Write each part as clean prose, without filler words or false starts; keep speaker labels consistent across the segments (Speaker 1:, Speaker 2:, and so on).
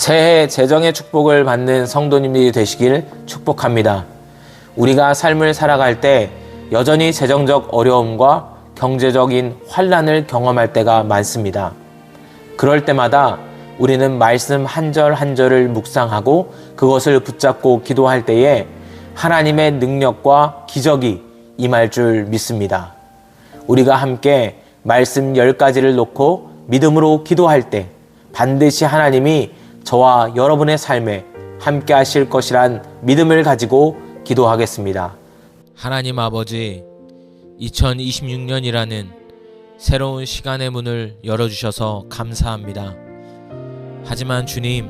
Speaker 1: 새해 재정의 축복을 받는 성도님들이 되시길 축복합니다. 우리가 삶을 살아갈 때 여전히 재정적 어려움과 경제적인 환란을 경험할 때가 많습니다. 그럴 때마다 우리는 말씀 한 절 한 절을 묵상하고 그것을 붙잡고 기도할 때에 하나님의 능력과 기적이 임할 줄 믿습니다. 우리가 함께 말씀 10가지를 놓고 믿음으로 기도할 때 반드시 하나님이 저와 여러분의 삶에 함께 하실 것이란 믿음을 가지고 기도하겠습니다.
Speaker 2: 하나님 아버지, 2026년이라는 새로운 시간의 문을 열어주셔서 감사합니다. 하지만 주님,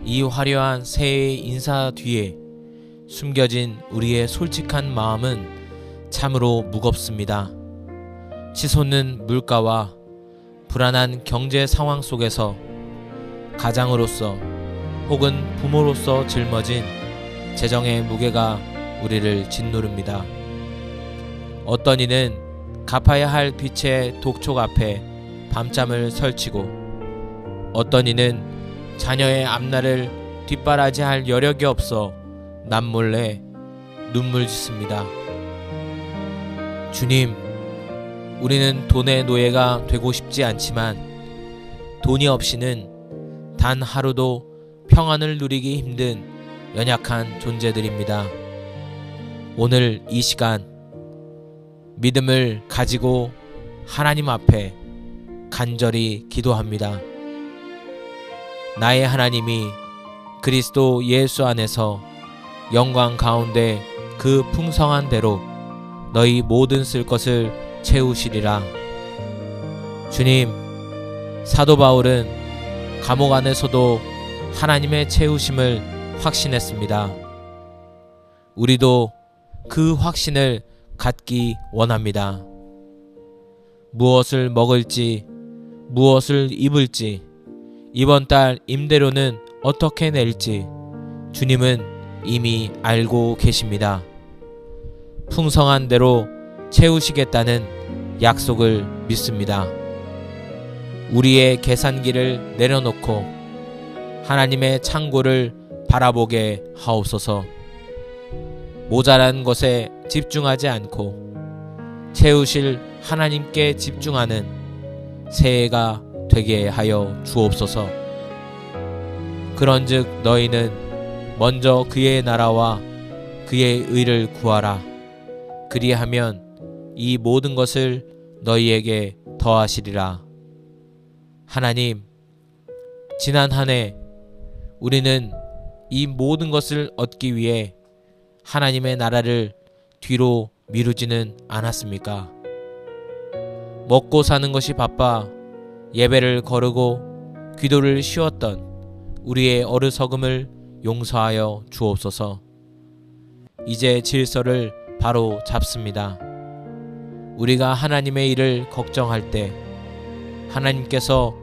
Speaker 2: 이 화려한 새해의 인사 뒤에 숨겨진 우리의 솔직한 마음은 참으로 무겁습니다. 치솟는 물가와 불안한 경제 상황 속에서 가장으로서 혹은 부모로서 짊어진 재정의 무게가 우리를 짓누릅니다. 어떤 이는 갚아야 할 빚의 독촉 앞에 밤잠을 설치고, 어떤 이는 자녀의 앞날을 뒷바라지할 여력이 없어 남몰래 눈물 짓습니다. 주님, 우리는 돈의 노예가 되고 싶지 않지만 돈이 없이는 단 하루도 평안을 누리기 힘든 연약한 존재들입니다. 오늘 이 시간 믿음을 가지고 하나님 앞에 간절히 기도합니다. 나의 하나님이 그리스도 예수 안에서 영광 가운데 그 풍성한 대로 너희 모든 쓸 것을 채우시리라. 주님, 사도 바울은 감옥 안에서도 하나님의 채우심을 확신했습니다. 우리도 그 확신을 갖기 원합니다. 무엇을 먹을지, 무엇을 입을지, 이번 달 임대료는 어떻게 낼지 주님은 이미 알고 계십니다. 풍성한 대로 채우시겠다는 약속을 믿습니다. 우리의 계산기를 내려놓고 하나님의 창고를 바라보게 하옵소서. 모자란 것에 집중하지 않고 채우실 하나님께 집중하는 새해가 되게 하여 주옵소서. 그런즉 너희는 먼저 그의 나라와 그의 의를 구하라. 그리하면 이 모든 것을 너희에게 더하시리라. 하나님, 지난 한 해 우리는 이 모든 것을 얻기 위해 하나님의 나라를 뒤로 미루지는 않았습니까? 먹고 사는 것이 바빠 예배를 거르고 기도를 쉬었던 우리의 어리석음을 용서하여 주옵소서. 이제 질서를 바로 잡습니다. 우리가 하나님의 일을 걱정할 때 하나님께서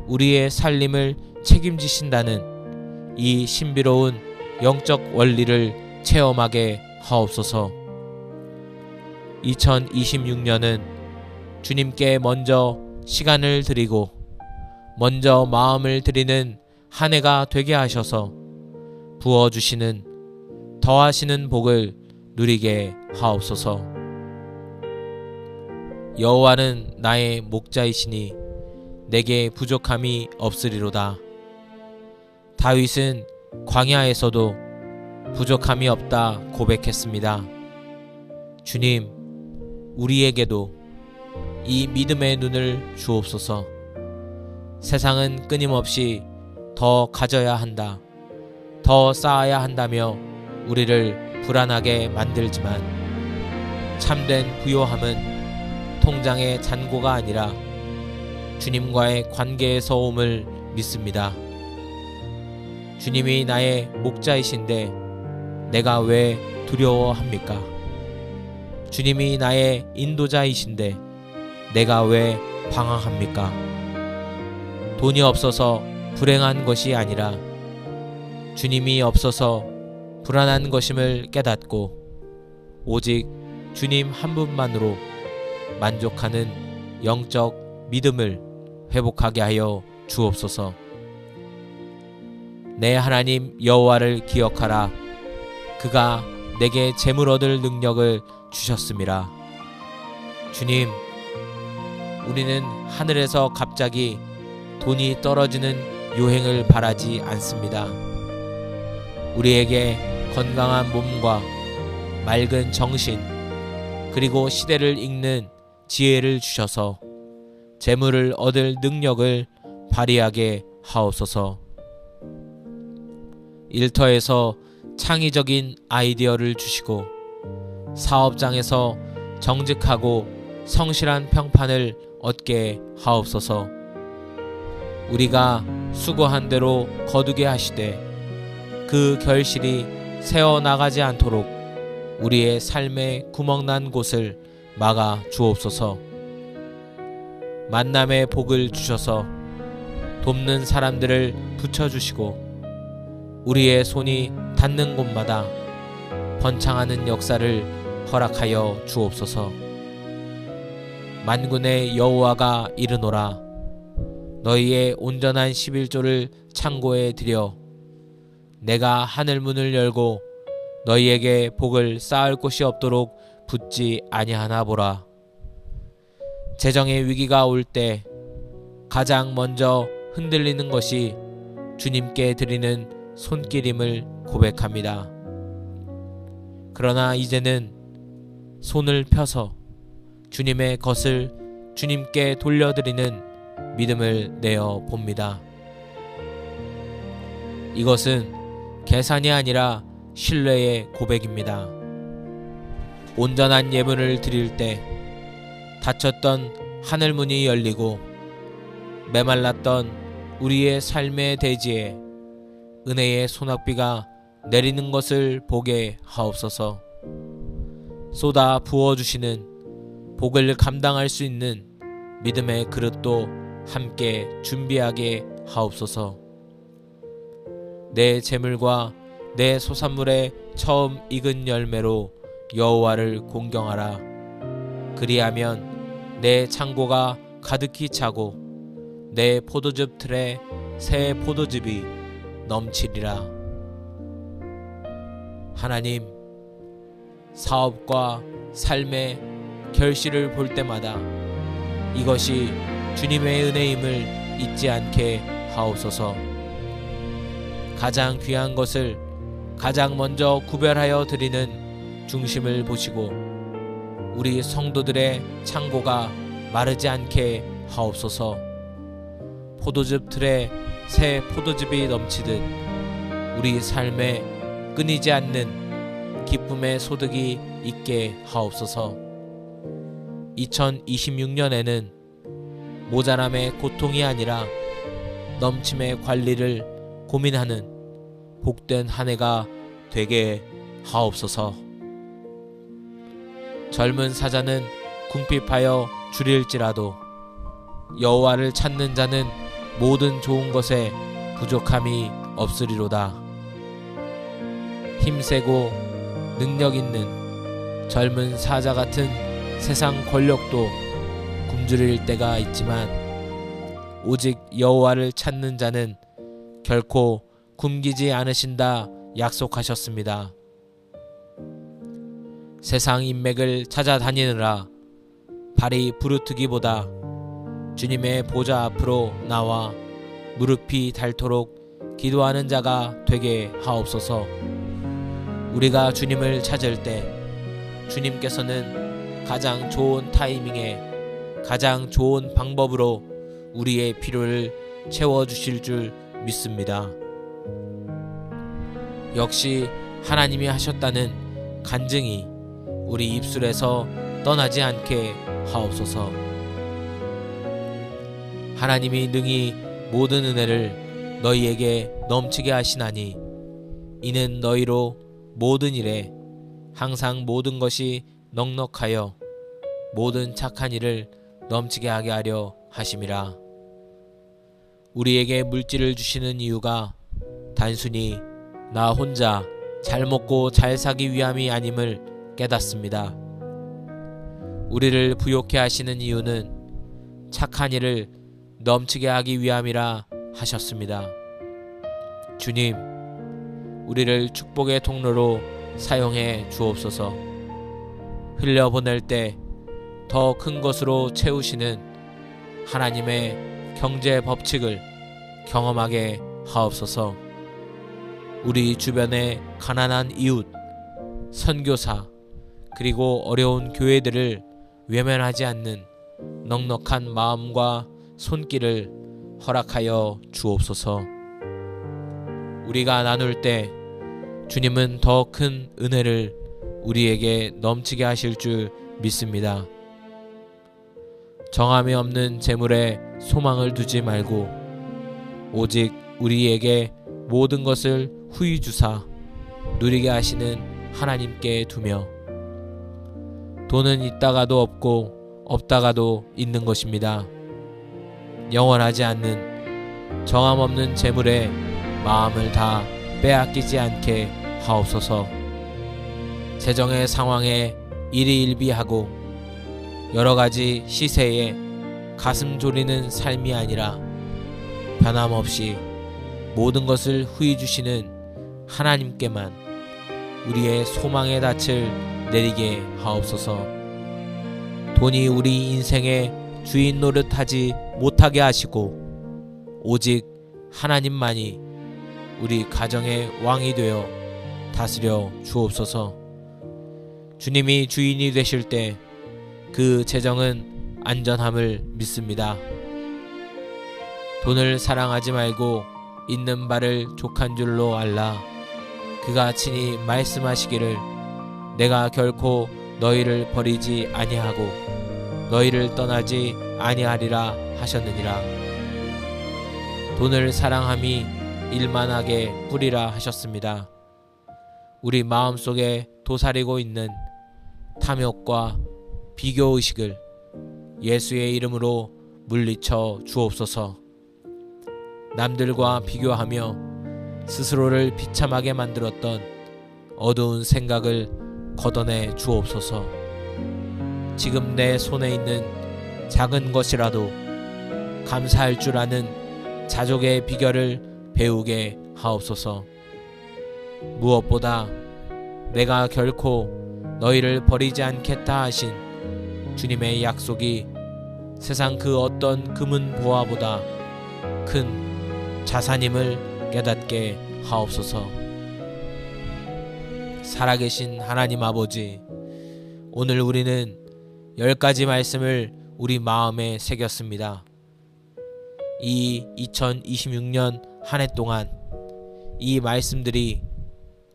Speaker 2: 우리의 살림을 책임지신다는 이 신비로운 영적 원리를 체험하게 하옵소서. 2026년은 주님께 먼저 시간을 드리고 먼저 마음을 드리는 한 해가 되게 하셔서 부어주시는 더하시는 복을 누리게 하옵소서. 여호와는 나의 목자이시니 내게 부족함이 없으리로다. 다윗은 광야에서도 부족함이 없다 고백했습니다. 주님, 우리에게도 이 믿음의 눈을 주옵소서. 세상은 끊임없이 더 가져야 한다, 더 쌓아야 한다며 우리를 불안하게 만들지만 참된 부요함은 통장의 잔고가 아니라 주님과의 관계에서 옴을 믿습니다. 주님이 나의 목자이신데 내가 왜 두려워합니까? 주님이 나의 인도자이신데 내가 왜 방황합니까? 돈이 없어서 불행한 것이 아니라 주님이 없어서 불안한 것임을 깨닫고 오직 주님 한 분만으로 만족하는 영적 믿음을 회복하게 하여 주옵소서. 내 하나님 여호와를 기억하라. 그가 내게 재물 얻을 능력을 주셨음이라. 주님, 우리는 하늘에서 갑자기 돈이 떨어지는 요행을 바라지 않습니다. 우리에게 건강한 몸과 맑은 정신, 그리고 시대를 읽는 지혜를 주셔서 재물을 얻을 능력을 발휘하게 하옵소서. 일터에서 창의적인 아이디어를 주시고 사업장에서 정직하고 성실한 평판을 얻게 하옵소서. 우리가 수고한 대로 거두게 하시되 그 결실이 새어나가지 않도록 우리의 삶에 구멍난 곳을 막아 주옵소서. 만남의 복을 주셔서 돕는 사람들을 붙여주시고 우리의 손이 닿는 곳마다 번창하는 역사를 허락하여 주옵소서. 만군의 여호와가 이르노라. 너희의 온전한 11조를 창고에 들여 내가 하늘문을 열고 너희에게 복을 쌓을 곳이 없도록 붙지 아니하나 보라. 재정의 위기가 올 때 가장 먼저 흔들리는 것이 주님께 드리는 손길임을 고백합니다. 그러나 이제는 손을 펴서 주님의 것을 주님께 돌려드리는 믿음을 내어 봅니다. 이것은 계산이 아니라 신뢰의 고백입니다. 온전한 예물을 드릴 때 닫혔던 하늘문이 열리고 메말랐던 우리의 삶의 대지에 은혜의 소낙비가 내리는 것을 보게 하옵소서. 쏟아 부어주시는 복을 감당할 수 있는 믿음의 그릇도 함께 준비하게 하옵소서. 내 재물과 내 소산물의 처음 익은 열매로 여호와를 공경하라. 그리하면 내 창고가 가득히 차고 내 포도즙 틀에 새 포도즙이 넘치리라. 하나님, 사업과 삶의 결실을 볼 때마다 이것이 주님의 은혜임을 잊지 않게 하옵소서. 가장 귀한 것을 가장 먼저 구별하여 드리는 중심을 보시고 우리 성도들의 창고가 마르지 않게 하옵소서. 포도즙 틀에 새 포도즙이 넘치듯 우리 삶에 끊이지 않는 기쁨의 소득이 있게 하옵소서. 2026년에는 모자람의 고통이 아니라 넘침의 관리를 고민하는 복된 한 해가 되게 하옵소서. 젊은 사자는 궁핍하여 줄일지라도 여호와를 찾는 자는 모든 좋은 것에 부족함이 없으리로다. 힘세고 능력 있는 젊은 사자 같은 세상 권력도 굶주릴 때가 있지만 오직 여호와를 찾는 자는 결코 굶기지 않으신다 약속하셨습니다. 세상 인맥을 찾아다니느라 발이 부르트기보다 주님의 보좌 앞으로 나와 무릎이 닳도록 기도하는 자가 되게 하옵소서. 우리가 주님을 찾을 때 주님께서는 가장 좋은 타이밍에 가장 좋은 방법으로 우리의 필요를 채워주실 줄 믿습니다. 역시 하나님이 하셨다는 간증이 우리 입술에서 떠나지 않게 하옵소서. 하나님이 능히 모든 은혜를 너희에게 넘치게 하시나니 이는 너희로 모든 일에 항상 모든 것이 넉넉하여 모든 착한 일을 넘치게 하게 하려 하심이라. 우리에게 물질을 주시는 이유가 단순히 나 혼자 잘 먹고 잘 사기 위함이 아님을 깨닫습니다. 우리를 부욕해 하시는 이유는 착한 일을 넘치게 하기 위함이라 하셨습니다. 주님, 우리를 축복의 통로로 사용해 주옵소서. 흘려보낼 때 더 큰 것으로 채우시는 하나님의 경제 법칙을 경험하게 하옵소서. 우리 주변의 가난한 이웃, 선교사, 그리고 어려운 교회들을 외면하지 않는 넉넉한 마음과 손길을 허락하여 주옵소서. 우리가 나눌 때 주님은 더 큰 은혜를 우리에게 넘치게 하실 줄 믿습니다. 정함이 없는 재물에 소망을 두지 말고 오직 우리에게 모든 것을 후히 주사 누리게 하시는 하나님께 두며, 돈은 있다가도 없고 없다가도 있는 것입니다. 영원하지 않는 정함 없는 재물에 마음을 다 빼앗기지 않게 하옵소서. 재정의 상황에 일희일비하고 여러 가지 시세에 가슴 졸이는 삶이 아니라 변함없이 모든 것을 후히 주시는 하나님께만 우리의 소망의 닻을 내리게 하옵소서. 돈이 우리 인생의 주인 노릇하지 못하게 하시고 오직 하나님만이 우리 가정의 왕이 되어 다스려 주옵소서. 주님이 주인이 되실 때 그 재정은 안전함을 믿습니다. 돈을 사랑하지 말고 있는 바를 족한 줄로 알라. 그가 친히 말씀하시기를 내가 결코 너희를 버리지 아니하고 너희를 떠나지 아니하리라 하셨느니라. 돈을 사랑함이 일만하게 뿌리라 하셨습니다. 우리 마음속에 도사리고 있는 탐욕과 비교의식을 예수의 이름으로 물리쳐 주옵소서. 남들과 비교하며 스스로를 비참하게 만들었던 어두운 생각을 걷어내 주옵소서. 지금 내 손에 있는 작은 것이라도 감사할 줄 아는 자족의 비결을 배우게 하옵소서. 무엇보다 내가 결코 너희를 버리지 않겠다 하신 주님의 약속이 세상 그 어떤 금은 보화보다 큰 자산임을 깨닫게 하옵소서. 살아계신 하나님 아버지, 오늘 우리는 10가지 말씀을 우리 마음에 새겼습니다. 이 2026년 한 해 동안 이 말씀들이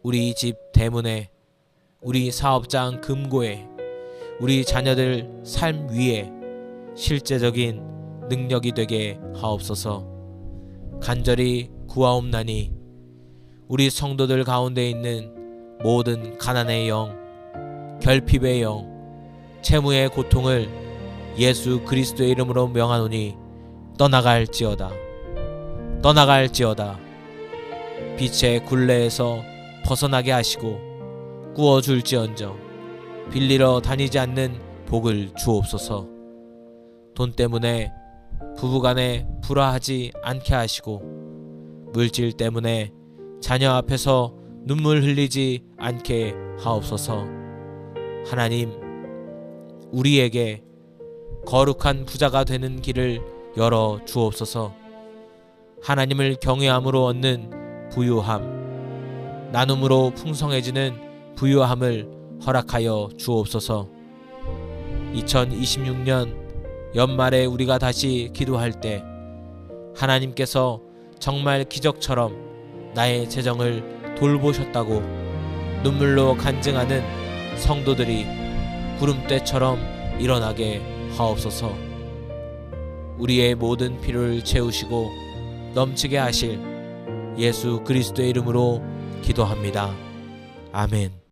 Speaker 2: 우리 집 대문에, 우리 사업장 금고에, 우리 자녀들 삶 위에 실제적인 능력이 되게 하옵소서. 간절히 구하옵나니 우리 성도들 가운데 있는 모든 가난의 영, 결핍의 영, 채무의 고통을 예수 그리스도의 이름으로 명하노니 떠나갈지어다. 떠나갈지어다. 빛의 굴레에서 벗어나게 하시고 꾸어줄지언정 빌리러 다니지 않는 복을 주옵소서. 돈 때문에 부부간에 불화하지 않게 하시고 물질 때문에 자녀 앞에서 눈물 흘리지 않게 하옵소서. 하나님, 우리에게 거룩한 부자가 되는 길을 열어 주옵소서. 하나님을 경외함으로 얻는 부유함, 나눔으로 풍성해지는 부유함을 허락하여 주옵소서. 2026년 연말에 우리가 다시 기도할 때 하나님께서 정말 기적처럼 나의 재정을 돌보셨다고 눈물로 간증하는 성도들이 구름대처럼 일어나게 하옵소서. 우리의 모든 필요를 채우시고 넘치게 하실 예수 그리스도의 이름으로 기도합니다. 아멘.